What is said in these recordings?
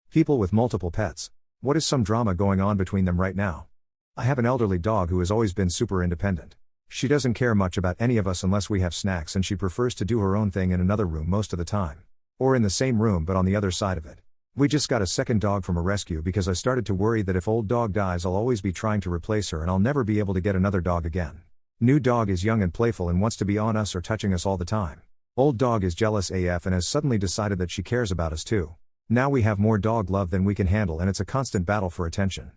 People with multiple pets. What is some drama going on between them right now? I have an elderly dog who has always been super independent. She doesn't care much about any of us unless we have snacks, and she prefers to do her own thing in another room most of the time. Or in the same room but on the other side of it. We just got a second dog from a rescue because I started to worry that if old dog dies I'll always be trying to replace her and I'll never be able to get another dog again. New dog is young and playful and wants to be on us or touching us all the time. Old dog is jealous AF and has suddenly decided that she cares about us too. Now we have more dog love than we can handle and it's a constant battle for attention.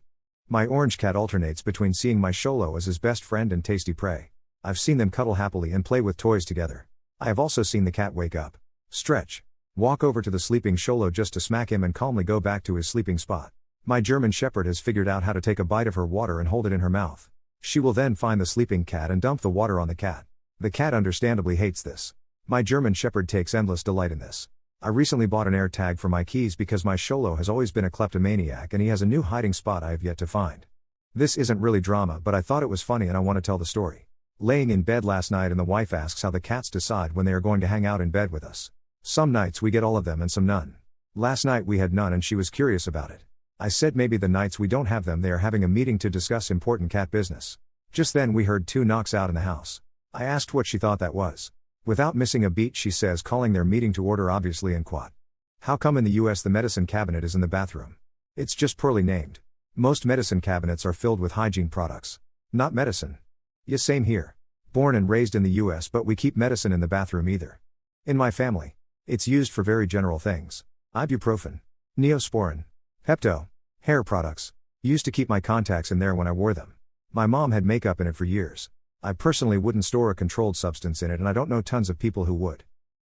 My orange cat alternates between seeing my Xolo as his best friend and tasty prey. I've seen them cuddle happily and play with toys together. I have also seen the cat wake up, stretch, walk over to the sleeping Xolo just to smack him and calmly go back to his sleeping spot. My German Shepherd has figured out how to take a bite of her water and hold it in her mouth. She will then find the sleeping cat and dump the water on the cat. The cat understandably hates this. My German Shepherd takes endless delight in this. I recently bought an air tag for my keys because my Xolo has always been a kleptomaniac and he has a new hiding spot I have yet to find. This isn't really drama, but I thought it was funny and I want to tell the story. Laying in bed last night and the wife asks how the cats decide when they are going to hang out in bed with us. Some nights we get all of them and some none. Last night we had none and she was curious about it. I said maybe the nights we don't have them they are having a meeting to discuss important cat business. Just then we heard 2 knocks out in the house. I asked what she thought that was. Without missing a beat she says calling their meeting to order obviously in quad. How come in the US the medicine cabinet is in the bathroom? It's just poorly named. Most medicine cabinets are filled with hygiene products. Not medicine. Yes, same here. Born and raised in the US but we keep medicine in the bathroom either. In my family. It's used for very general things. Ibuprofen. Neosporin. Pepto. Hair products. Used to keep my contacts in there when I wore them. My mom had makeup in it for years. I personally wouldn't store a controlled substance in it and I don't know tons of people who would.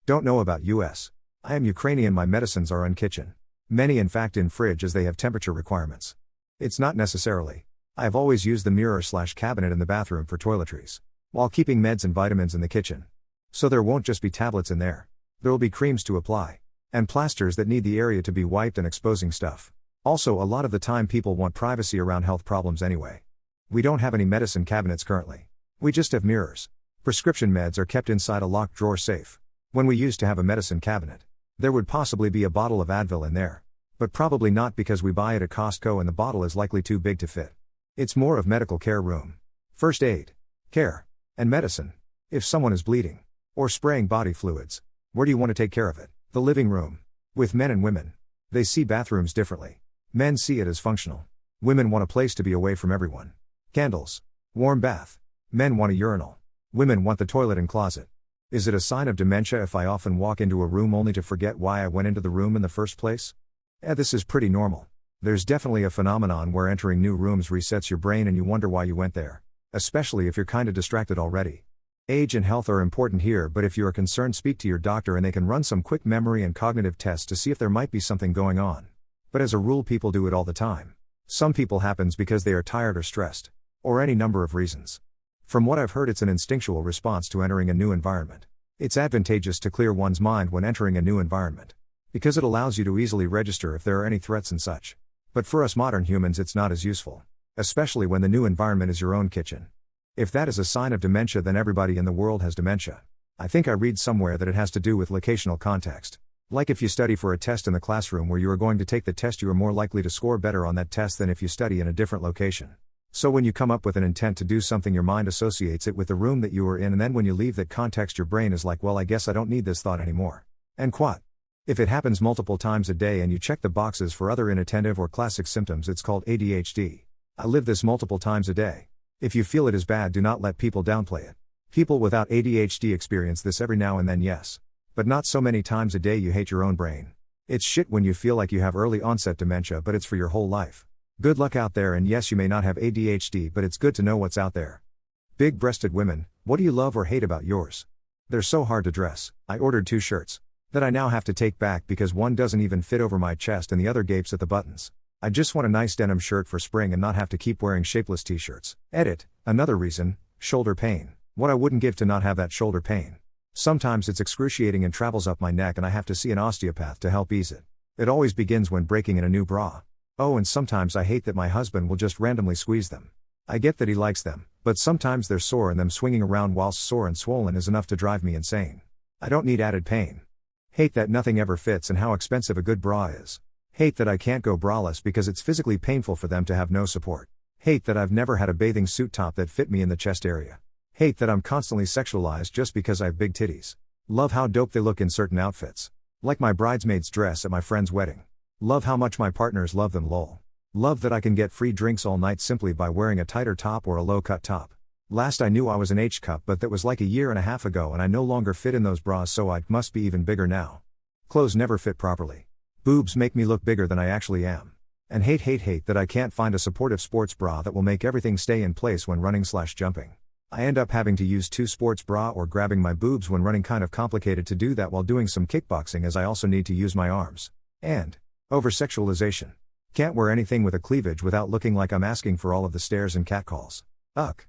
Don't know about US. I am Ukrainian, my medicines are in kitchen. Many in fact in fridge as they have temperature requirements. It's not necessarily. I have always used the mirror/cabinet in the bathroom for toiletries. While keeping meds and vitamins in the kitchen. So there won't just be tablets in there. There will be creams to apply. And plasters that need the area to be wiped and exposing stuff. Also a lot of the time people want privacy around health problems anyway. We don't have any medicine cabinets currently. We just have mirrors. Prescription meds are kept inside a locked drawer safe. When we used to have a medicine cabinet, there would possibly be a bottle of Advil in there. But probably not because we buy it at Costco and the bottle is likely too big to fit. It's more of medical care room. First aid. Care. And medicine. If someone is bleeding. Or spraying body fluids. Where do you want to take care of it? The living room. With men and women. They see bathrooms differently. Men see it as functional. Women want a place to be away from everyone. Candles. Warm bath. Men want a urinal. Women want the toilet and closet. Is it a sign of dementia if I often walk into a room only to forget why I went into the room in the first place? This is pretty normal. There's definitely a phenomenon where entering new rooms resets your brain and you wonder why you went there. Especially if you're kinda distracted already. Age and health are important here, but if you are concerned speak to your doctor and they can run some quick memory and cognitive tests to see if there might be something going on. But as a rule people do it all the time. Some people happens because they are tired or stressed. Or any number of reasons. From what I've heard it's an instinctual response to entering a new environment. It's advantageous to clear one's mind when entering a new environment. Because it allows you to easily register if there are any threats and such. But for us modern humans it's not as useful. Especially when the new environment is your own kitchen. If that is a sign of dementia then everybody in the world has dementia. I think I read somewhere that it has to do with locational context. Like if you study for a test in the classroom where you are going to take the test you are more likely to score better on that test than if you study in a different location. So when you come up with an intent to do something your mind associates it with the room that you were in and then when you leave that context your brain is like well I guess I don't need this thought anymore. And quat. If it happens multiple times a day and you check the boxes for other inattentive or classic symptoms it's called ADHD. I live this multiple times a day. If you feel it is bad do not let people downplay it. People without ADHD experience this every now and then yes. But not so many times a day you hate your own brain. It's shit when you feel like you have early onset dementia but it's for your whole life. Good luck out there and yes you may not have ADHD but it's good to know what's out there. Big-breasted women, what do you love or hate about yours? They're so hard to dress. I ordered 2 shirts. That I now have to take back because one doesn't even fit over my chest and the other gapes at the buttons. I just want a nice denim shirt for spring and not have to keep wearing shapeless t-shirts. Edit. Another reason, shoulder pain. What I wouldn't give to not have that shoulder pain. Sometimes it's excruciating and travels up my neck and I have to see an osteopath to help ease it. It always begins when breaking in a new bra. Oh, and sometimes I hate that my husband will just randomly squeeze them. I get that he likes them, but sometimes they're sore and them swinging around whilst sore and swollen is enough to drive me insane. I don't need added pain. Hate that nothing ever fits and how expensive a good bra is. Hate that I can't go braless because it's physically painful for them to have no support. Hate that I've never had a bathing suit top that fit me in the chest area. Hate that I'm constantly sexualized just because I have big titties. Love how dope they look in certain outfits. Like my bridesmaid's dress at my friend's wedding. Love how much my partners love them lol. Love that I can get free drinks all night simply by wearing a tighter top or a low-cut top. Last I knew I was an H-cup, but that was like a year and a half ago and I no longer fit in those bras, so I must be even bigger now. Clothes never fit properly. Boobs make me look bigger than I actually am. And hate that I can't find a supportive sports bra that will make everything stay in place when running/jumping. I end up having to use 2 sports bra or grabbing my boobs when running, kind of complicated to do that while doing some kickboxing as I also need to use my arms. And over-sexualization. Can't wear anything with a cleavage without looking like I'm asking for all of the stares and catcalls. Ugh.